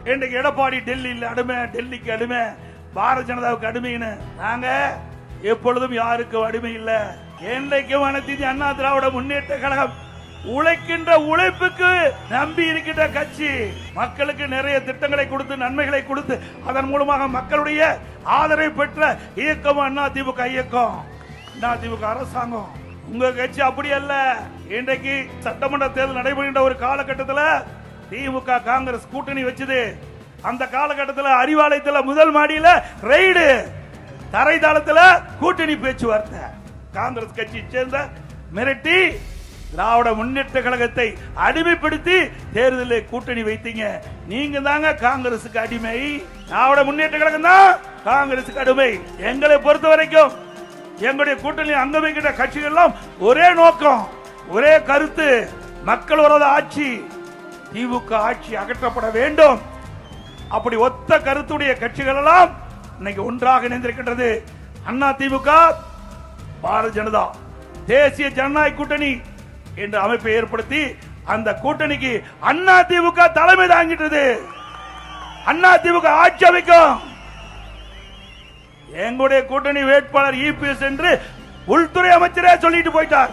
இன்றைக்கு எடப்பாடி டெல்லியில் அடிமை, டெல்லிக்கு அடிமை, பாரதிய ஜனதாவுக்கு அடிமைன்னு. நாங்க எப்பொழுதும் யாருக்கும் அடிமை இல்ல. என்றைக்கும் அனைத்து இந்திய அண்ணா திராவிட முன்னேற்ற கழகம் உழைக்கின்ற உழைப்புக்கு நம்பி இருக்கின்ற கட்சி. மக்களுக்கு நிறைய திட்டங்களை கொடுத்து, நன்மைகளை கொடுத்து, அதன் மூலமாக மக்களுடைய ஆதரவை பெற்ற இயக்கம் அண்ணா திமுக இயக்கம், அண்ணா திமுக அரசாங்கம். உங்க கட்சி அப்படி அல்ல. இன்றைக்கு சட்டமன்ற தேர்தல் நடைபெறுகின்ற ஒரு காலகட்டத்தில் திமுக காங்கிரஸ் கூட்டணி வச்சது. அந்த காலகட்டத்தில் அறிவாலயத்தில் முதல் மாடியில ரெய்டு, தரைதளத்தில் கூட்டணி பேச்சுவார்த்தை. காங்கிரஸ் கட்சியை சேர்ந்த மிரட்டி திராவிட முன்னேற்ற கழகத்தை அடிமைப்படுத்தி தேர்தலில் கூட்டணி வைத்தீங்க. நீங்க தாங்க காங்கிரசுக்கு அடிமை. திராவிட முன்னேற்ற கழகம் தான் காங்கிரசுக்கு அடிமை. எங்களை பொறுத்த வரைக்கும் எங்களுடைய கூட்டணி அங்க வைக்கின்ற கட்சிகள் எல்லாம் ஒரே நோக்கம், ஒரே கருத்து, மக்கள் விரோத ஆட்சி, திமுக ஆட்சி அகற்றப்பட வேண்டும். அப்படி ஒத்த கருத்துடைய கட்சிகள் எல்லாம் இன்னைக்கு ஒன்றாக இணைந்திருக்கின்றது. அண்ணா திமுக, பாரதிய ஜனதா, தேசிய ஜனநாயக கூட்டணி என்ற அமைப்பை ஏற்படுத்தி அந்த கூட்டணிக்கு அண்ணா திமுக தலைமை தாங்கிட்டது. அண்ணா திமுக ஆட்சி அமைக்கும். எங்களுடைய கூட்டணி வேட்பாளர் இபிஎஸ் என்று உள்துறை அமைச்சரே சொல்லிட்டு போயிட்டார்.